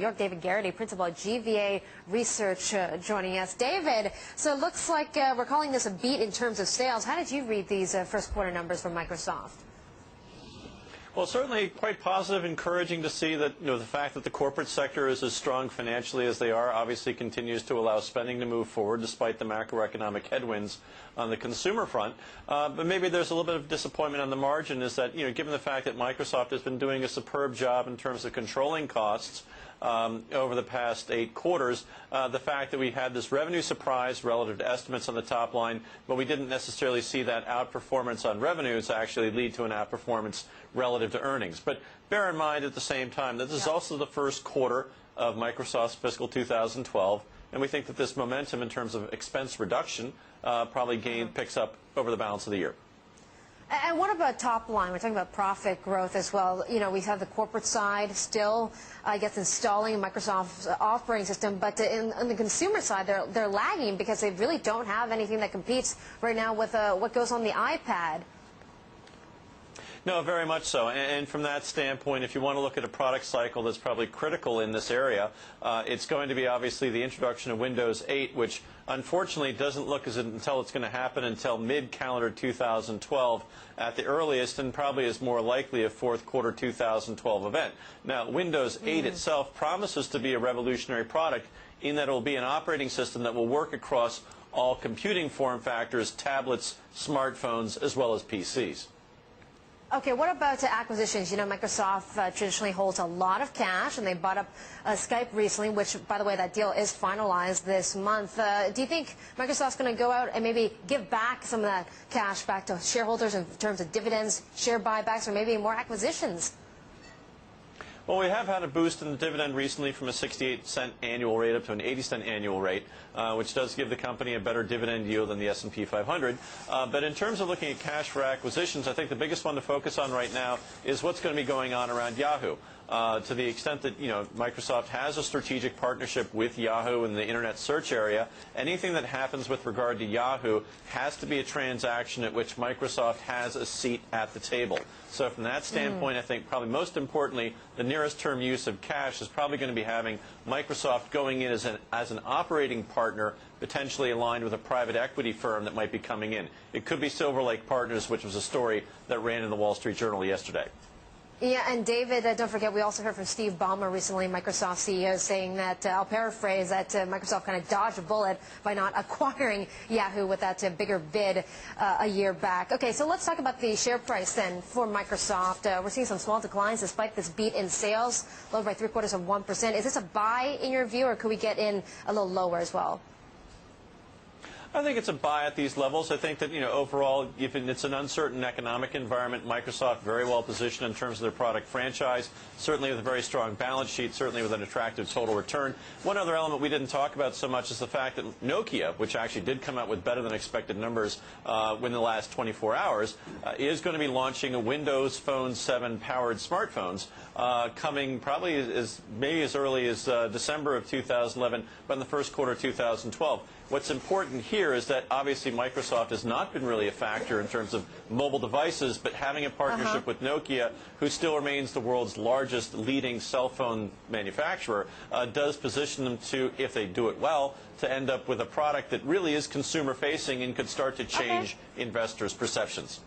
York. David Garrity, principal at GVA Research, joining us. David, so it looks like we're calling this a beat in terms of sales. How did you read these first quarter numbers from Microsoft? Well, certainly quite positive, encouraging to see that the fact that the corporate sector is as strong financially as they are obviously continues to allow spending to move forward despite the macroeconomic headwinds on the consumer front. But maybe there's a little bit of disappointment on the margin is that, given the fact that Microsoft has been doing a superb job in terms of controlling costs over the past 8 quarters, the fact that we had this revenue surprise relative to estimates on the top line, but we didn't necessarily see that outperformance on revenues actually lead to an outperformance relative to earnings. But bear in mind at the same time that this is also the first quarter of Microsoft's fiscal 2012, and we think that this momentum in terms of expense reduction probably picks up over the balance of the year. And what about top line? We're talking about profit growth as well. We have the corporate side still, I guess, installing Microsoft's operating system, but on the consumer side, they're lagging because they really don't have anything that competes right now with what goes on the iPad. No, very much so. And from that standpoint, if you want to look at a product cycle that's probably critical in this area, it's going to be obviously the introduction of Windows 8, which unfortunately doesn't look until it's going to happen until mid-calendar 2012 at the earliest, and probably is more likely a fourth quarter 2012 event. Now, Windows 8 itself promises to be a revolutionary product in that it will be an operating system that will work across all computing form factors, tablets, smartphones, as well as PCs. Okay, what about acquisitions? Microsoft traditionally holds a lot of cash, and they bought up Skype recently, which, by the way, that deal is finalized this month. Do you think Microsoft's going to go out and maybe give back some of that cash back to shareholders in terms of dividends, share buybacks, or maybe more acquisitions? Well, we have had a boost in the dividend recently from a 68-cent annual rate up to an 80-cent annual rate, which does give the company a better dividend yield than the S&P 500. But in terms of looking at cash for acquisitions, I think the biggest one to focus on right now is what's going to be going on around Yahoo. To the extent that Microsoft has a strategic partnership with Yahoo in the internet search area, anything that happens with regard to Yahoo has to be a transaction at which Microsoft has a seat at the table. So from that standpoint, I think probably most importantly, the nearest term use of cash is probably going to be having Microsoft going in as an operating partner, potentially aligned with a private equity firm that might be coming in. It could be Silver Lake Partners, which was a story that ran in the Wall Street Journal yesterday. Yeah, and David, don't forget, we also heard from Steve Ballmer recently, Microsoft CEO, saying that, I'll paraphrase, that Microsoft kind of dodged a bullet by not acquiring Yahoo with that bigger bid a year back. Okay, so let's talk about the share price then for Microsoft. We're seeing some small declines despite this beat in sales, lower by 0.75%. Is this a buy in your view, or could we get in a little lower as well? I think it's a buy at these levels. I think that, overall, if it's an uncertain economic environment, Microsoft very well positioned in terms of their product franchise, certainly with a very strong balance sheet, certainly with an attractive total return. One other element we didn't talk about so much is the fact that Nokia, which actually did come out with better than expected numbers within the last 24 hours, is going to be launching a Windows Phone 7 powered smartphones coming probably maybe as early as December of 2011, but in the first quarter of 2012. What's important here is that obviously Microsoft has not been really a factor in terms of mobile devices, but having a partnership with Nokia, who still remains the world's largest leading cell phone manufacturer, does position them to, if they do it well, to end up with a product that really is consumer facing and could start to change investors' perceptions.